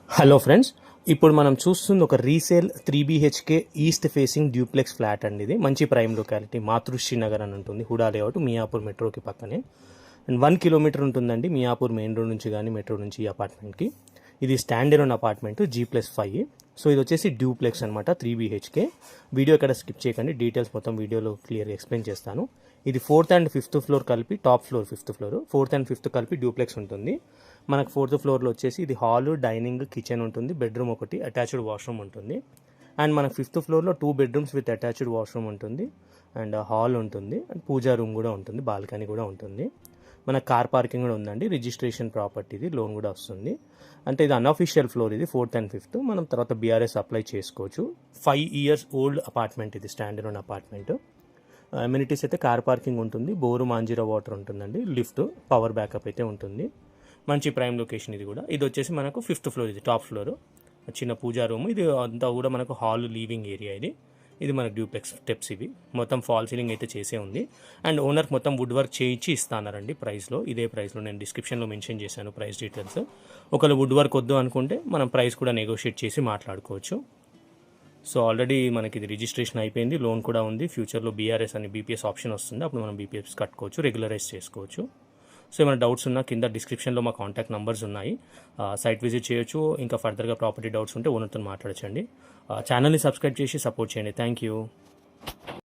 Hello friends, ఇప్పుడు మనం చూస్తుంది ఒక resale 3 BHK east facing duplex flat అండి. ఇది మంచి ప్రైమ్ లొకాలిటీ, మాతృశ్రీ నగర్ అని ఉంటుంది, హుడా లేఅవుట్, మియాపూర్ మెట్రోకి పక్కనే. అండ్ 1 కిలోమీటర్ ఉంటుందండి మియాపూర్ మెయిన్ రోడ్ నుంచి కానీ మెట్రో నుంచి ఈ అపార్ట్మెంట్కి. ఇది స్టాండర్డ్ అపార్ట్మెంట్ G+5. సో ఇది వచ్చేసి డ్యూప్లెక్స్ అనమాట, 3 BHK. వీడియో ఇక్కడ స్కిప్ చేయకండి, డీటెయిల్స్ మొత్తం వీడియోలో క్లియర్గా ఎక్స్ప్లెయిన్ చేస్తాను. ఇది 4th and 5th ఫ్లోర్ కలిపి, top floor 5th floor, 4th and 5th కలిపి డ్యూప్లెక్స్ ఉంటుంది. మనకు 4th ఫ్లోర్లో వచ్చేసి ఇది హాల్, డైనింగ్, కిచెన్ ఉంటుంది, బెడ్రూమ్ ఒకటి, అటాచ్డ్ వాష్రూమ్ ఉంటుంది. అండ్ మనకు 5th ఫ్లోర్లో 2 బెడ్రూమ్స్ విత్ అటాచ్డ్ వాష్రూమ్ ఉంటుంది, అండ్ హాల్ ఉంటుంది, అండ్ పూజా రూమ్ కూడా ఉంటుంది, బాల్కనీ కూడా ఉంటుంది. మన కార్ పార్కింగ్ కూడా ఉందండి, రిజిస్ట్రేషన్ ప్రాపర్టీది, లోన్ కూడా వస్తుంది. అంటే ఇది అన్అఫీషియల్ ఫ్లోర్, ఇది 4th and 5th. మనం తర్వాత BRS అప్లై చేసుకోవచ్చు. 5 years ఓల్డ్ అపార్ట్మెంట్, ఇది స్టాండర్డ్ అపార్ట్మెంట్. అమ్యూనిటీస్ అయితే కార్ పార్కింగ్ ఉంటుంది, బోరు, మాంజీరా వాటర్ ఉంటుందండి, లిఫ్ట్, పవర్ బ్యాకప్ అయితే ఉంటుంది. మంచి ప్రైమ్ లొకేషన్ ఇది కూడా. ఇది వచ్చేసి మనకు 5th ఫ్లోర్, ఇది టాప్ ఫ్లోర్, చిన్న పూజా రూమ్. ఇది అంతా కూడా మనకు హాల్, లీవింగ్ ఏరియా. ఇది మనకు డ్యూప్లెక్స్ స్టెప్స్. ఇవి మొత్తం ఫాల్ సీలింగ్ అయితే చేసే ఉంది. అండ్ ఓనర్ మొత్తం వుడ్ వర్క్ చేయించి ఇస్తానారండి ప్రైస్లో. ఇదే ప్రైస్లో నేను డిస్క్రిప్షన్లో మెన్షన్ చేశాను ప్రైస్ డీటెయిల్స్. ఒకవేళ వుడ్ వర్క్ వద్దు అనుకుంటే మనం ప్రైస్ కూడా నెగోషియేట్ చేసి మాట్లాడుకోవచ్చు. సో ఆల్రెడీ మనకి ఇది రిజిస్ట్రేషన్ అయిపోయింది, లోన్ కూడా ఉంది. ఫ్యూచర్లో BRS అని BPS ఆప్షన్ వస్తుంది, అప్పుడు మనం BPS కట్టుకోవచ్చు, రెగ్యులరైజ్ చేసుకోవచ్చు. సో ఏమైనా డౌట్స్ ఉన్నా కింద డిస్క్రిప్షన్లో మా కాంటాక్ట్ నెంబర్స్ ఉన్నాయి, సైట్ విజిట్ చేయొచ్చు. ఇంకా ఫర్దర్గా ప్రాపర్టీ డౌట్స్ ఉంటే ఓనర్తో మాట్లాడచ్చండి. ఛానల్ని సబ్స్క్రైబ్ చేసి సపోర్ట్ చేయండి. Thank you.